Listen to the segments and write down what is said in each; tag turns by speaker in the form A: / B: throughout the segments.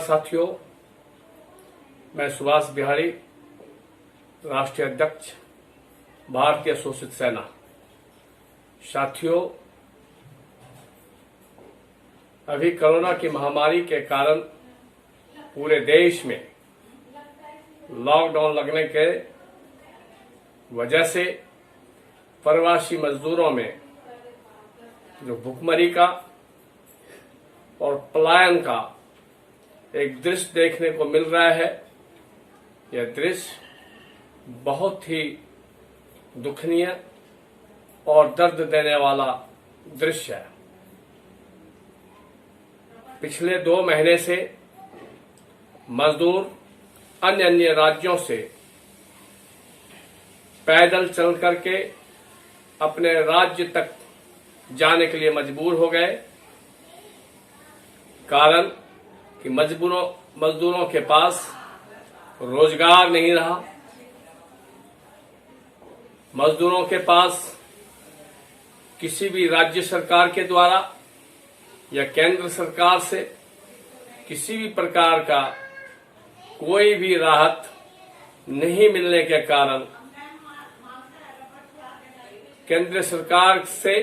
A: साथियों, मैं सुभाष बिहारी, राष्ट्रीय अध्यक्ष, भारतीय शोषित सेना। साथियों, अभी कोरोना की महामारी के कारण पूरे देश में लॉकडाउन लगने के वजह से प्रवासी मजदूरों में जो भुखमरी का और पलायन का एक दृश्य देखने को मिल रहा है। यह दृश्य बहुत ही दुखनीय और दर्द देने वाला दृश्य है। पिछले 2 महीने से मजदूर अन्य राज्यों से पैदल चल करके अपने राज्य तक जाने के लिए मजबूर हो गए। कारण कि मजदूरों के पास रोजगार नहीं रहा, मजदूरों के पास किसी भी राज्य सरकार के द्वारा या केंद्र सरकार से किसी भी प्रकार का कोई भी राहत नहीं मिलने के कारण केंद्र सरकार से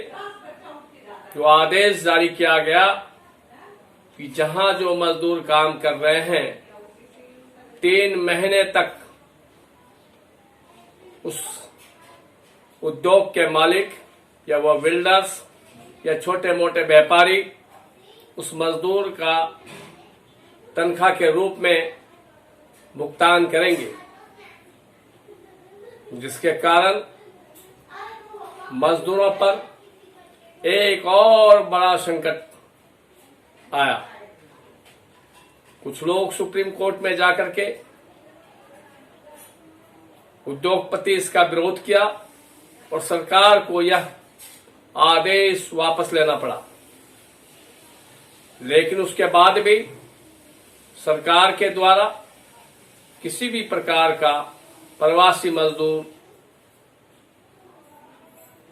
A: जो आदेश जारी किया गया कि जहां जो मजदूर काम कर रहे हैं 3 महीने तक उस उद्योग के मालिक या वह बिल्डर्स या छोटे मोटे व्यापारी उस मजदूर का तनख्वाह के रूप में भुगतान करेंगे, जिसके कारण मजदूरों पर एक और बड़ा संकट आया। कुछ लोग सुप्रीम कोर्ट में जाकर के उद्योगपति इसका विरोध किया और सरकार को यह आदेश वापस लेना पड़ा। लेकिन उसके बाद भी सरकार के द्वारा किसी भी प्रकार का प्रवासी मजदूर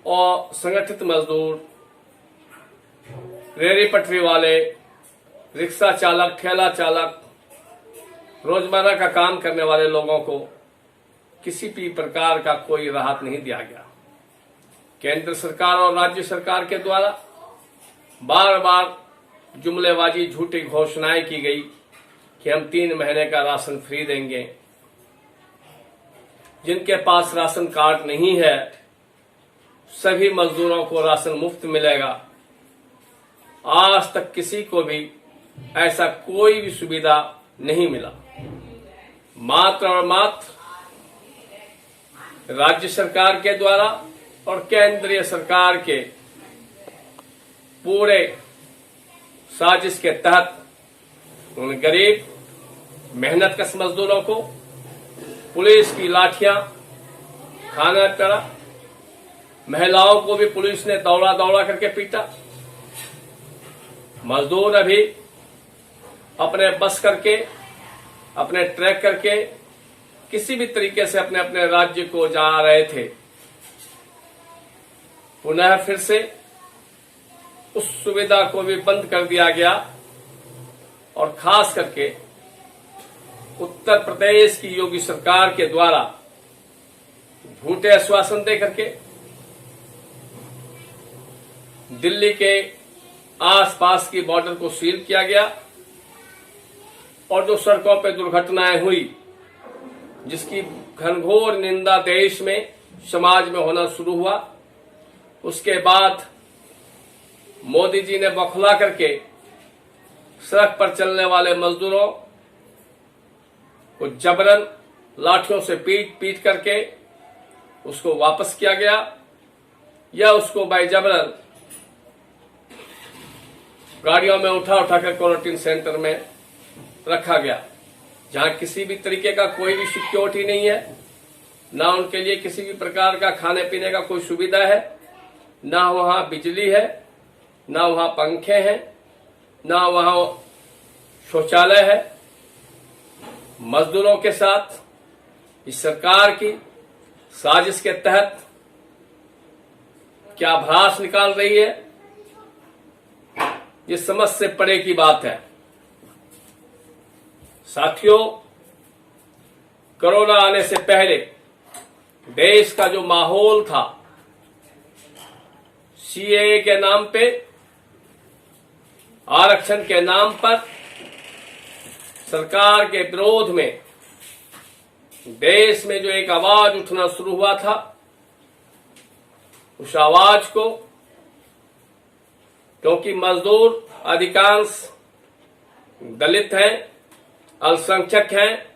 A: और संगठित मजदूर, रेहड़ी पटरी वाले, रिक्शा चालक, ठेला चालक, रोजमर्रा का काम करने वाले लोगों को किसी भी प्रकार का कोई राहत नहीं दिया गया। केंद्र सरकार और राज्य सरकार के द्वारा बार बार जुमलेबाजी, झूठी घोषणाएं की गई कि हम 3 महीने का राशन फ्री देंगे। जिनके पास राशन कार्ड नहीं है सभी मजदूरों को राशन मुफ्त मिलेगा। आज तक किसी को भी ऐसा कोई भी सुविधा नहीं मिला। मात्र और मात्र राज्य सरकार के द्वारा और केंद्रीय सरकार के पूरे साजिश के तहत उन गरीब मेहनतकश मजदूरों को पुलिस की लाठियां खाना पड़ा। महिलाओं को भी पुलिस ने दौड़ा दौड़ा करके पीटा। मजदूर अभी अपने बस करके, अपने ट्रैक करके किसी भी तरीके से अपने अपने राज्य को जा रहे थे। पुनः फिर से उस सुविधा को भी बंद कर दिया गया और खास करके उत्तर प्रदेश की योगी सरकार के द्वारा झूठे आश्वासन दे करके दिल्ली के आसपास की बॉर्डर को सील किया गया और जो सड़कों पर दुर्घटनाएं हुई, जिसकी घनघोर निंदा देश में, समाज में होना शुरू हुआ। उसके बाद मोदी जी ने बौखला करके सड़क पर चलने वाले मजदूरों को जबरन लाठियों से पीट करके उसको वापस किया गया या उसको बाइजबरन गाड़ियों में उठा कर क्वारंटीन सेंटर में रखा गया, जहां किसी भी तरीके का कोई भी सिक्योरिटी नहीं है, ना उनके लिए किसी भी प्रकार का खाने पीने का कोई सुविधा है, ना वहां बिजली है, ना वहां पंखे हैं, ना वहां शौचालय है। मजदूरों के साथ इस सरकार की साजिश के तहत क्या भ्रास निकाल रही है, ये समझ से परे की बात है। साथियों, कोरोना आने से पहले देश का जो माहौल था, सीएए के नाम पे, आरक्षण के नाम पर सरकार के विरोध में देश में जो एक आवाज उठना शुरू हुआ था, उस आवाज को, क्योंकि मजदूर अधिकांश दलित हैं, अल्पसंख्यक हैं,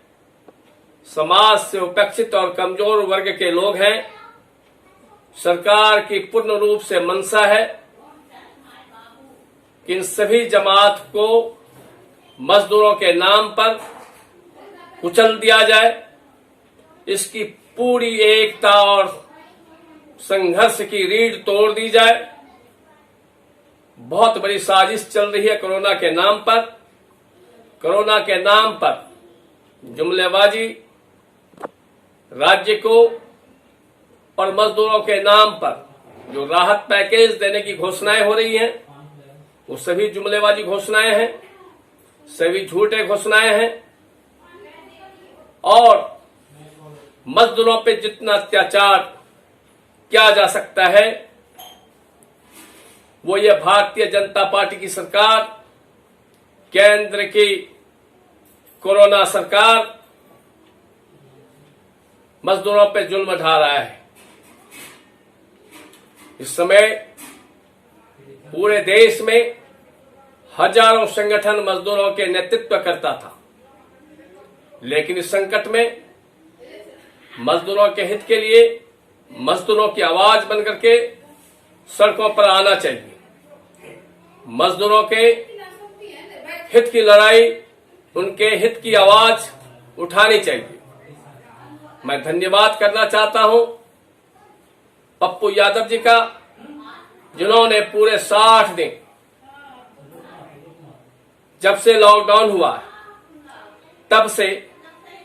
A: समाज से उपेक्षित और कमजोर वर्ग के लोग हैं, सरकार की पूर्ण रूप से मंशा है कि इन सभी जमात को मजदूरों के नाम पर कुचल दिया जाए। इसकी पूरी एकता और संघर्ष की रीढ़ तोड़ दी जाए। बहुत बड़ी साजिश चल रही है कोरोना के नाम पर। कोरोना के नाम पर जुमलेबाजी, राज्य को और मजदूरों के नाम पर जो राहत पैकेज देने की घोषणाएं हो रही हैं, वो सभी जुमलेबाजी घोषणाएं हैं, सभी झूठे घोषणाएं हैं। और मजदूरों पे जितना अत्याचार किया जा सकता है, वो ये भारतीय जनता पार्टी की सरकार, केंद्र की कोरोना सरकार मजदूरों पे जुल्म ढा रहा है। इस समय पूरे देश में हजारों संगठन मजदूरों के नेतृत्व करता था, लेकिन इस संकट में मजदूरों के हित के लिए मजदूरों की आवाज बनकर के सड़कों पर आना चाहिए। मजदूरों के हित की लड़ाई, उनके हित की आवाज उठानी चाहिए। मैं धन्यवाद करना चाहता हूं पप्पू यादव जी का, जिन्होंने पूरे 60 दिन, जब से लॉकडाउन हुआ तब से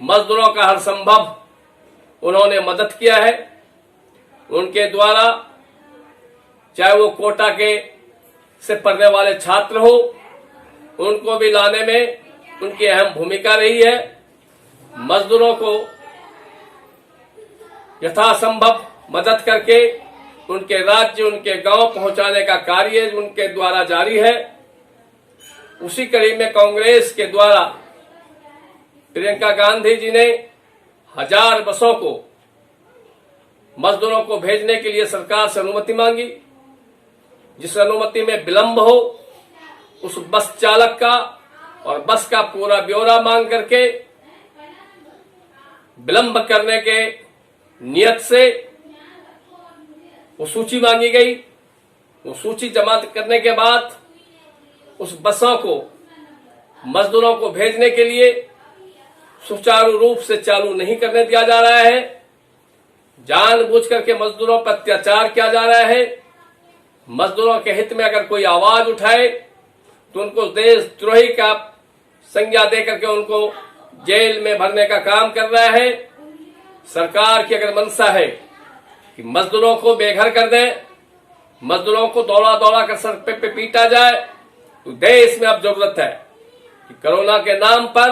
A: मजदूरों का हर संभव उन्होंने मदद किया है। उनके द्वारा चाहे वो कोटा के से पढ़ने वाले छात्र हो, उनको भी लाने में उनकी अहम भूमिका रही है। मजदूरों को यथासंभव मदद करके उनके राज्य, उनके गांव पहुंचाने का कार्य उनके द्वारा जारी है। उसी कड़ी में कांग्रेस के द्वारा प्रियंका गांधी जी ने 1000 बसों को मजदूरों को भेजने के लिए सरकार से अनुमति मांगी। जिस अनुमति में विलंब हो, उस बस चालक का और बस का पूरा ब्यौरा मांग करके विलंब करने के नियत से वो सूची मांगी गई। वो सूची जमा करने के बाद उस बसों को मजदूरों को भेजने के लिए सुचारू रूप से चालू नहीं करने दिया जा रहा है। जानबूझ करके मजदूरों पर अत्याचार किया जा रहा है। मजदूरों के हित में अगर कोई आवाज उठाए तो उनको देशद्रोही का संज्ञा देकर के उनको जेल में भरने का काम कर रहा है। सरकार की अगर मंशा है कि मजदूरों को बेघर कर दें, मजदूरों को दौड़ा दौड़ा कर सर पे पीटा जाए, तो देश में अब जरूरत है कि कोरोना के नाम पर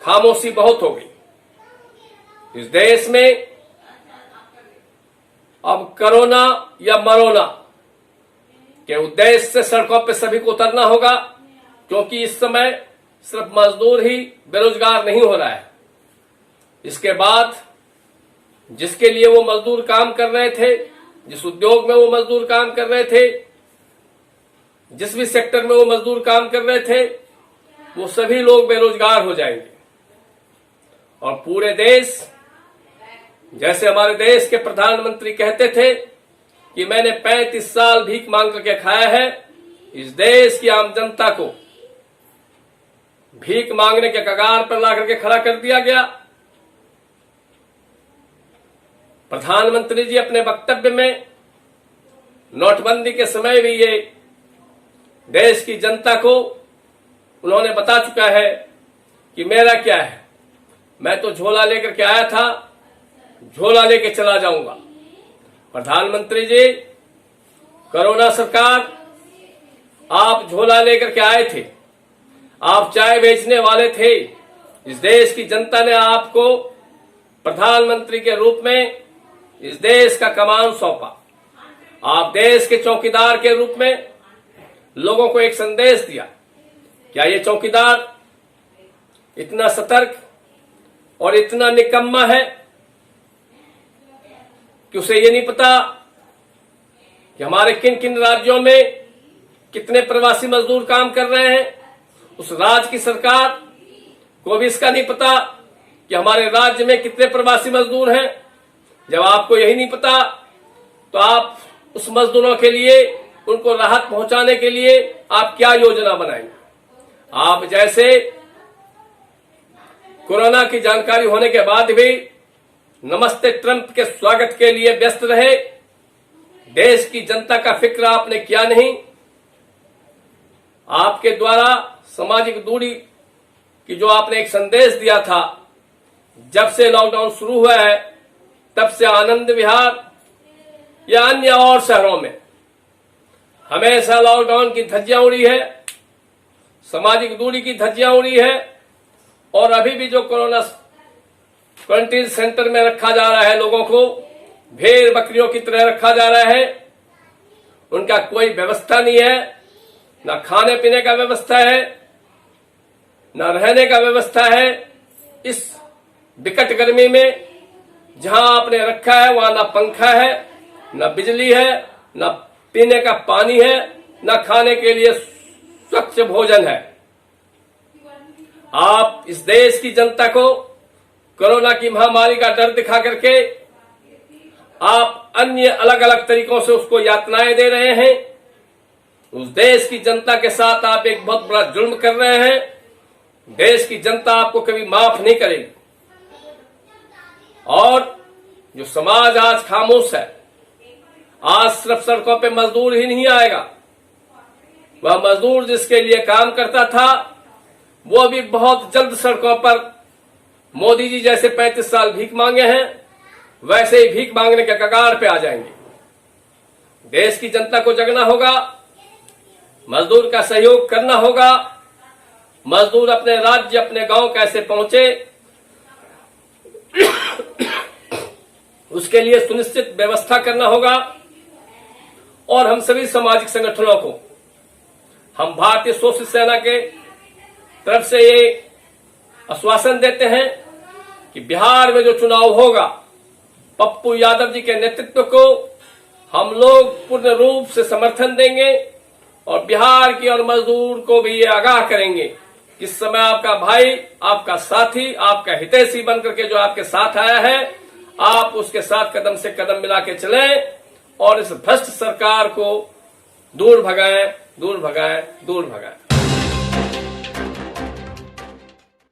A: खामोशी बहुत हो गई। इस देश में अब कोरोना या मरोना के उद्देश्य से सड़कों पर सभी को उतरना होगा, क्योंकि इस समय सिर्फ मजदूर ही बेरोजगार नहीं हो रहा है। इसके बाद जिसके लिए वो मजदूर काम कर रहे थे, जिस उद्योग में वो मजदूर काम कर रहे थे, जिस भी सेक्टर में वो मजदूर काम कर रहे थे, वो सभी लोग बेरोजगार हो जाएंगे। और पूरे देश, जैसे हमारे देश के प्रधानमंत्री कहते थे कि मैंने 35 साल भीख मांग करके खाया है, इस देश की आम जनता को भीख मांगने के कगार पर ला करके खड़ा कर दिया गया। प्रधानमंत्री जी अपने वक्तव्य में नोटबंदी के समय भी ये देश की जनता को उन्होंने बता चुका है कि मेरा क्या है, मैं तो झोला लेकर के आया था, झोला लेके चला जाऊंगा। प्रधानमंत्री जी, कोरोना सरकार, आप झोला लेकर के आए थे, आप चाय बेचने वाले थे, इस देश की जनता ने आपको प्रधानमंत्री के रूप में इस देश का कमान सौंपा। आप देश के चौकीदार के रूप में लोगों को एक संदेश दिया। क्या ये चौकीदार इतना सतर्क और इतना निकम्मा है कि उसे ये नहीं पता कि हमारे किन किन राज्यों में कितने प्रवासी मजदूर काम कर रहे हैं? उस राज्य की सरकार को भी इसका नहीं पता कि हमारे राज्य में कितने प्रवासी मजदूर हैं। जब आपको यही नहीं पता तो आप उस मजदूरों के लिए, उनको राहत पहुंचाने के लिए आप क्या योजना बनाएंगे? आप जैसे कोरोना की जानकारी होने के बाद भी नमस्ते ट्रंप के स्वागत के लिए व्यस्त रहे। देश की जनता का फिक्र आपने किया नहीं। आपके द्वारा सामाजिक दूरी की जो आपने एक संदेश दिया था, जब से लॉकडाउन शुरू हुआ है तब से आनंद विहार या अन्य और शहरों में हमेशा लॉकडाउन की धज्जियां उड़ी है, सामाजिक दूरी की धज्जियां उड़ी है। और अभी भी जो कोरोना क्वारंटीन सेंटर में रखा जा रहा है, लोगों को भेड़ बकरियों की तरह रखा जा रहा है, उनका कोई व्यवस्था नहीं है। ना खाने पीने का व्यवस्था है, ना रहने का व्यवस्था है। इस विकट गर्मी में जहां आपने रखा है वहां ना पंखा है, ना बिजली है, ना पीने का पानी है, ना खाने के लिए स्वच्छ भोजन है। आप इस देश की जनता को कोरोना की महामारी का डर दिखा करके आप अन्य अलग अलग तरीकों से उसको यातनाएं दे रहे हैं। उस देश की जनता के साथ आप एक बहुत बड़ा जुल्म कर रहे हैं। देश की जनता आपको कभी माफ नहीं करेगी। और जो समाज आज खामोश है, आज सिर्फ सड़कों पे मजदूर ही नहीं आएगा। वह मजदूर जिसके लिए काम करता था वो भी बहुत जल्द सड़कों पर मोदी जी जैसे 35 साल भीख मांगे हैं वैसे ही भीख मांगने के कगार पे आ जाएंगे। देश की जनता को जगना होगा, मजदूर का सहयोग करना होगा। मजदूर अपने राज्य, अपने गांव कैसे पहुंचे उसके लिए सुनिश्चित व्यवस्था करना होगा। और हम सभी सामाजिक संगठनों को, हम भारतीय सोशलिस्ट सेना के तरफ से ये आश्वासन देते हैं कि बिहार में जो चुनाव होगा, पप्पू यादव जी के नेतृत्व को हम लोग पूर्ण रूप से समर्थन देंगे और बिहार की और मजदूर को भी ये आगाह करेंगे कि इस समय आपका भाई, आपका साथी, आपका हितैषी बनकर के जो आपके साथ आया है, आप उसके साथ कदम से कदम मिला के चलें और इस भ्रष्ट सरकार को दूर भगाएं, दूर भगाएं, दूर भगाएं।